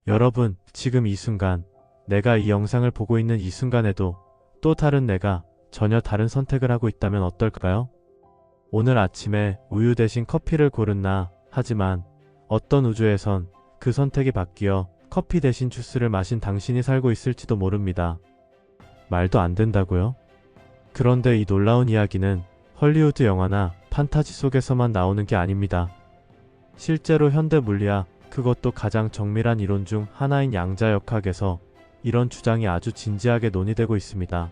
여러분, 지금 이 순간, 내가 이 영상을 보고 있는 이 순간에도 또 다른 내가 전혀 다른 선택을 하고 있다면 어떨까요? 오늘 아침에 우유 대신 커피를 고른나 하지만 어떤 우주에선 그 선택이 바뀌어 커피 대신 주스를 마신 당신이 살고 있을지도 모릅니다. 말도 안 된다고요? 그런데 이 놀라운 이야기는 헐리우드 영화나 판타지 속에서만 나오는 게 아닙니다. 실제로 현대 물리학, 그것도 가장 정밀한 이론 중 하나인 양자역학에서 이런 주장이 아주 진지하게 논의되고 있습니다.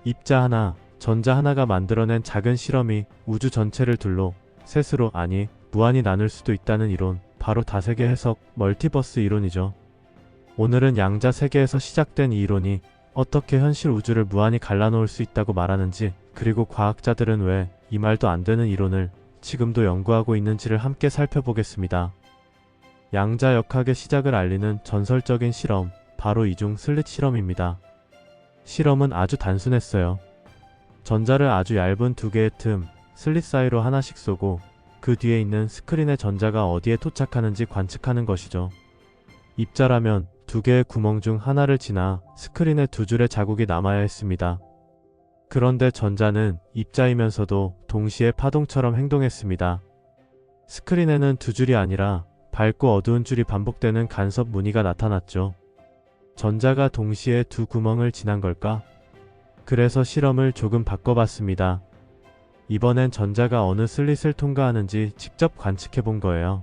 입자 하나, 전자 하나가 만들어낸 작은 실험이 우주 전체를 둘러 셋으로 아니 무한히 나눌 수도 있다는 이론, 바로 다세계 해석, 멀티버스 이론이죠. 오늘은 양자 세계에서 시작된 이 이론이 어떻게 현실 우주를 무한히 갈라놓을 수 있다고 말하는지, 그리고 과학자들은 왜 이 말도 안 되는 이론을 지금도 연구하고 있는지를 함께 살펴보겠습니다. 양자역학의 시작을 알리는 전설적인 실험, 바로 이중 슬릿 실험입니다. 실험은 아주 단순했어요. 전자를 아주 얇은 두 개의 틈, 슬릿 사이로 하나씩 쏘고 그 뒤에 있는 스크린의 전자가 어디에 도착하는지 관측하는 것이죠. 입자라면 두 개의 구멍 중 하나를 지나 스크린에 두 줄의 자국이 남아야 했습니다. 그런데 전자는 입자이면서도 동시에 파동처럼 행동했습니다. 스크린에는 두 줄이 아니라 밝고 어두운 줄이 반복되는 간섭 무늬가 나타났죠. 전자가 동시에 두 구멍을 지난 걸까? 그래서 실험을 조금 바꿔봤습니다. 이번엔 전자가 어느 슬릿을 통과하는지 직접 관측해 본 거예요.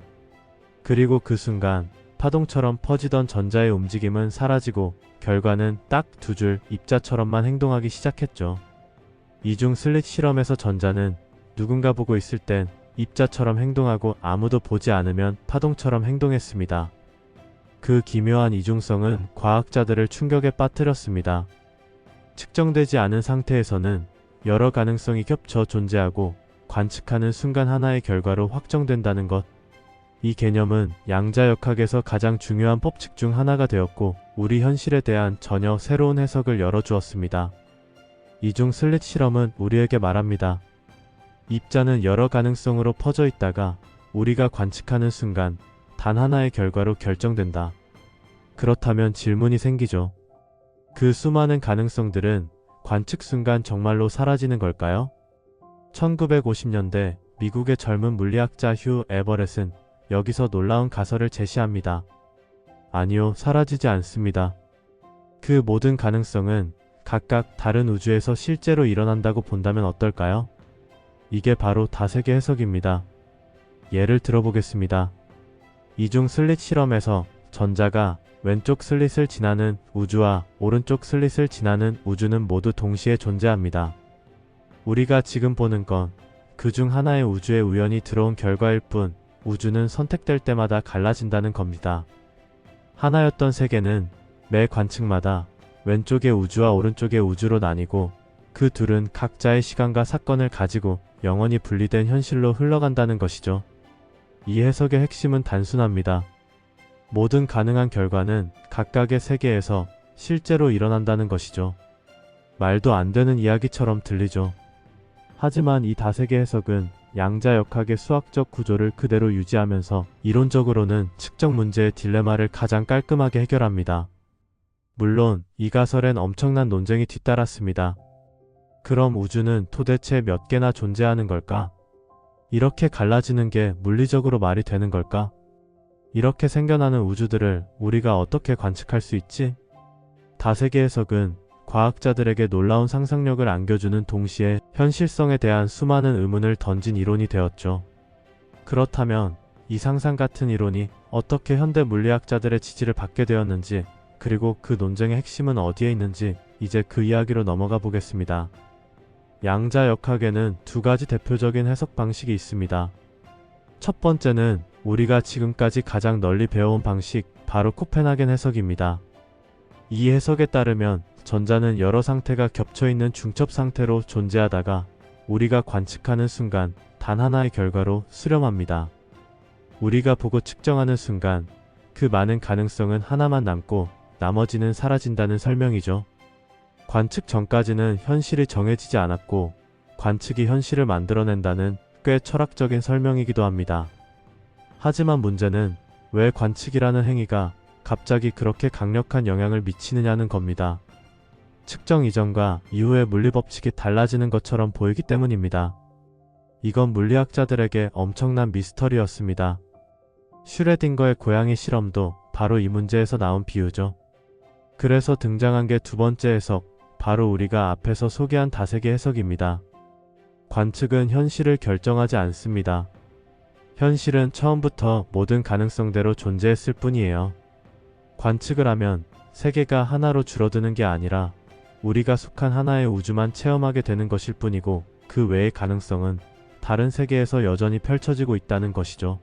그리고 그 순간 파동처럼 퍼지던 전자의 움직임은 사라지고 결과는 딱 두 줄 입자처럼만 행동하기 시작했죠. 이중 슬릿 실험에서 전자는 누군가 보고 있을 땐 입자처럼 행동하고 아무도 보지 않으면 파동처럼 행동했습니다. 그 기묘한 이중성은 과학자들을 충격에 빠뜨렸습니다. 측정되지 않은 상태에서는 여러 가능성이 겹쳐 존재하고 관측하는 순간 하나의 결과로 확정된다는 것. 이 개념은 양자역학에서 가장 중요한 법칙 중 하나가 되었고 우리 현실에 대한 전혀 새로운 해석을 열어주었습니다. 이중 슬릿 실험은 우리에게 말합니다. 입자는 여러 가능성으로 퍼져 있다가 우리가 관측하는 순간 단 하나의 결과로 결정된다. 그렇다면 질문이 생기죠. 그 수많은 가능성들은 관측 순간 정말로 사라지는 걸까요? 1950년대 미국의 젊은 물리학자 휴 에버렛은 여기서 놀라운 가설을 제시합니다. 아니요, 사라지지 않습니다. 그 모든 가능성은 각각 다른 우주에서 실제로 일어난다고 본다면 어떨까요? 이게 바로 다세계 해석입니다. 예를 들어보겠습니다. 이중 슬릿 실험에서 전자가 왼쪽 슬릿을 지나는 우주와 오른쪽 슬릿을 지나는 우주는 모두 동시에 존재합니다. 우리가 지금 보는 건 그 중 하나의 우주에 우연히 들어온 결과일 뿐, 우주는 선택될 때마다 갈라진다는 겁니다. 하나였던 세계는 매 관측마다 왼쪽의 우주와 오른쪽의 우주로 나뉘고 그 둘은 각자의 시간과 사건을 가지고 영원히 분리된 현실로 흘러간다는 것이죠. 이 해석의 핵심은 단순합니다. 모든 가능한 결과는 각각의 세계에서 실제로 일어난다는 것이죠. 말도 안 되는 이야기처럼 들리죠. 하지만 이 다세계 해석은 양자역학의 수학적 구조를 그대로 유지하면서 이론적으로는 측정 문제의 딜레마를 가장 깔끔하게 해결합니다. 물론 이 가설엔 엄청난 논쟁이 뒤따랐습니다. 그럼 우주는 도대체 몇 개나 존재하는 걸까? 이렇게 갈라지는 게 물리적으로 말이 되는 걸까? 이렇게 생겨나는 우주들을 우리가 어떻게 관측할 수 있지? 다세계 해석은 과학자들에게 놀라운 상상력을 안겨주는 동시에 현실성에 대한 수많은 의문을 던진 이론이 되었죠. 그렇다면 이 상상 같은 이론이 어떻게 현대 물리학자들의 지지를 받게 되었는지, 그리고 그 논쟁의 핵심은 어디에 있는지 이제 그 이야기로 넘어가 보겠습니다. 양자역학에는 두 가지 대표적인 해석 방식이 있습니다. 첫 번째는 우리가 지금까지 가장 널리 배워온 방식, 바로 코펜하겐 해석입니다. 이 해석에 따르면 전자는 여러 상태가 겹쳐있는 중첩 상태로 존재하다가 우리가 관측하는 순간 단 하나의 결과로 수렴합니다. 우리가 보고 측정하는 순간 그 많은 가능성은 하나만 남고 나머지는 사라진다는 설명이죠. 관측 전까지는 현실이 정해지지 않았고 관측이 현실을 만들어낸다는 꽤 철학적인 설명이기도 합니다. 하지만 문제는 왜 관측이라는 행위가 갑자기 그렇게 강력한 영향을 미치느냐는 겁니다. 측정 이전과 이후의 물리법칙이 달라지는 것처럼 보이기 때문입니다. 이건 물리학자들에게 엄청난 미스터리였습니다. 슈레딩거의 고양이 실험도 바로 이 문제에서 나온 비유죠. 그래서 등장한 게 두 번째 해석, 바로 우리가 앞에서 소개한 다세계 해석입니다. 관측은 현실을 결정하지 않습니다. 현실은 처음부터 모든 가능성대로 존재했을 뿐이에요. 관측을 하면 세계가 하나로 줄어드는 게 아니라 우리가 속한 하나의 우주만 체험하게 되는 것일 뿐이고, 그 외의 가능성은 다른 세계에서 여전히 펼쳐지고 있다는 것이죠.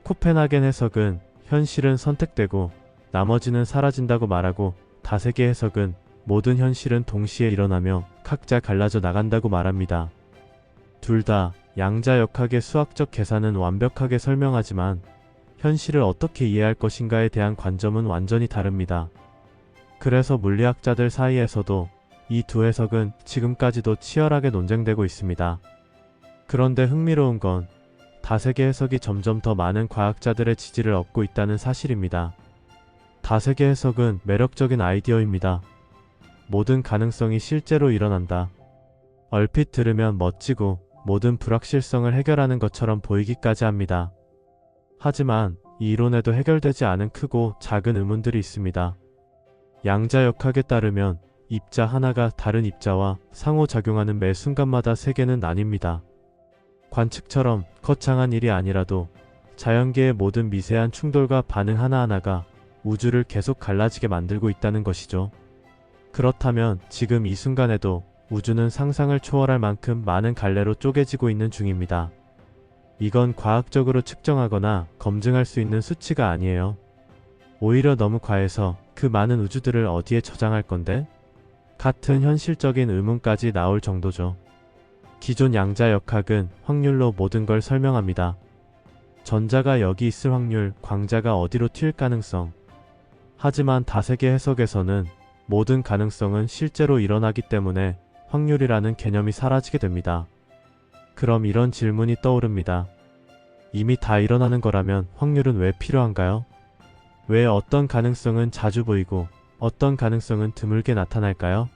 코펜하겐 해석은 현실은 선택되고 나머지는 사라진다고 말하고, 다세계 해석은 모든 현실은 동시에 일어나며 각자 갈라져 나간다고 말합니다. 둘 다 양자역학의 수학적 계산은 완벽하게 설명하지만 현실을 어떻게 이해할 것인가에 대한 관점은 완전히 다릅니다. 그래서 물리학자들 사이에서도 이 두 해석은 지금까지도 치열하게 논쟁되고 있습니다. 그런데 흥미로운 건 다세계 해석이 점점 더 많은 과학자들의 지지를 얻고 있다는 사실입니다. 다세계 해석은 매력적인 아이디어입니다. 모든 가능성이 실제로 일어난다. 얼핏 들으면 멋지고 모든 불확실성을 해결하는 것처럼 보이기까지 합니다. 하지만 이 이론에도 해결되지 않은 크고 작은 의문들이 있습니다. 양자역학에 따르면 입자 하나가 다른 입자와 상호작용하는 매 순간마다 세계는 나뉩니다. 관측처럼 거창한 일이 아니라도 자연계의 모든 미세한 충돌과 반응 하나하나가 우주를 계속 갈라지게 만들고 있다는 것이죠. 그렇다면 지금 이 순간에도 우주는 상상을 초월할 만큼 많은 갈래로 쪼개지고 있는 중입니다. 이건 과학적으로 측정하거나 검증할 수 있는 수치가 아니에요. 오히려 너무 과해서 그 많은 우주들을 어디에 저장할 건데? 같은 현실적인 의문까지 나올 정도죠. 기존 양자역학은 확률로 모든 걸 설명합니다. 전자가 여기 있을 확률, 광자가 어디로 튈 가능성. 하지만 다세계 해석에서는 모든 가능성은 실제로 일어나기 때문에 확률이라는 개념이 사라지게 됩니다. 그럼 이런 질문이 떠오릅니다. 이미 다 일어나는 거라면 확률은 왜 필요한가요? 왜 어떤 가능성은 자주 보이고 어떤 가능성은 드물게 나타날까요?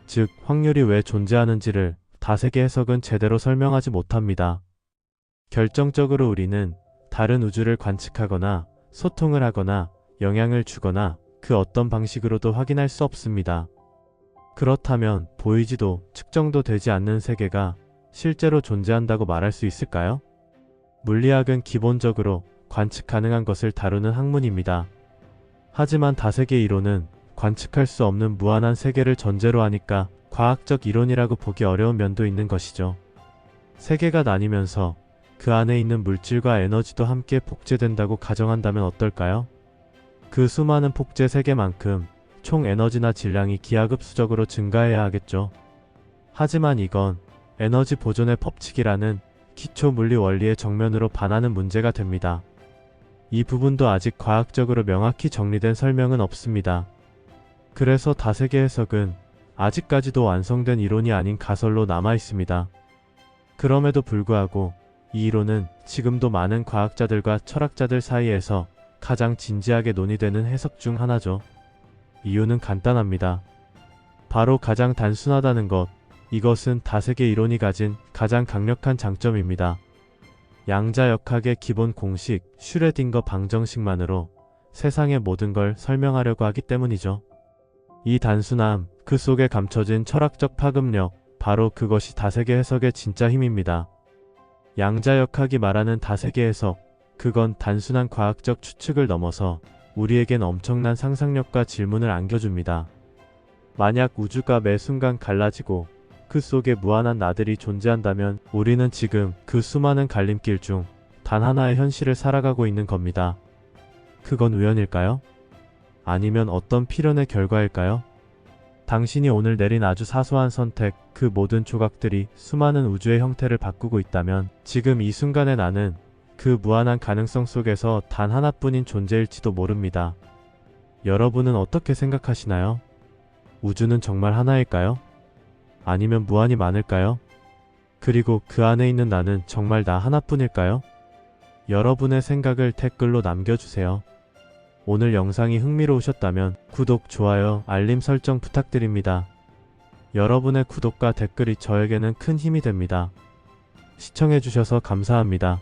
즉, 확률이 왜 존재하는지를 다세계 해석은 제대로 설명하지 못합니다. 결정적으로 우리는 다른 우주를 관측하거나 소통을 하거나 영향을 주거나 그 어떤 방식으로도 확인할 수 없습니다. 그렇다면 보이지도 측정도 되지 않는 세계가 실제로 존재한다고 말할 수 있을까요? 물리학은 기본적으로 관측 가능한 것을 다루는 학문입니다. 하지만 다세계 이론은 관측할 수 없는 무한한 세계를 전제로 하니까 과학적 이론이라고 보기 어려운 면도 있는 것이죠. 세계가 나뉘면서 그 안에 있는 물질과 에너지도 함께 복제된다고 가정한다면 어떨까요? 그 수많은 복제 세계만큼 총 에너지나 질량이 기하급수적으로 증가해야 하겠죠. 하지만 이건 에너지 보존의 법칙이라는 기초 물리 원리의 정면으로 반하는 문제가 됩니다. 이 부분도 아직 과학적으로 명확히 정리된 설명은 없습니다. 그래서 다세계 해석은 아직까지도 완성된 이론이 아닌 가설로 남아 있습니다. 그럼에도 불구하고 이 이론은 지금도 많은 과학자들과 철학자들 사이에서 가장 진지하게 논의되는 해석 중 하나죠. 이유는 간단합니다. 바로 가장 단순하다는 것, 이것은 다세계 이론이 가진 가장 강력한 장점입니다. 양자역학의 기본 공식, 슈레딩거 방정식만으로 세상의 모든 걸 설명하려고 하기 때문이죠. 이 단순함, 그 속에 감춰진 철학적 파급력, 바로 그것이 다세계 해석의 진짜 힘입니다. 양자역학이 말하는 다세계 해석, 그건 단순한 과학적 추측을 넘어서 우리에겐 엄청난 상상력과 질문을 안겨줍니다. 만약 우주가 매 순간 갈라지고 그 속에 무한한 나들이 존재한다면 우리는 지금 그 수많은 갈림길 중 단 하나의 현실을 살아가고 있는 겁니다. 그건 우연일까요? 아니면 어떤 필연의 결과일까요? 당신이 오늘 내린 아주 사소한 선택, 그 모든 조각들이 수많은 우주의 형태를 바꾸고 있다면 지금 이 순간의 나는 그 무한한 가능성 속에서 단 하나뿐인 존재일지도 모릅니다. 여러분은 어떻게 생각하시나요? 우주는 정말 하나일까요? 아니면 무한히 많을까요? 그리고 그 안에 있는 나는 정말 나 하나뿐일까요? 여러분의 생각을 댓글로 남겨주세요. 오늘 영상이 흥미로우셨다면 구독, 좋아요, 알림 설정 부탁드립니다. 여러분의 구독과 댓글이 저에게는 큰 힘이 됩니다. 시청해주셔서 감사합니다.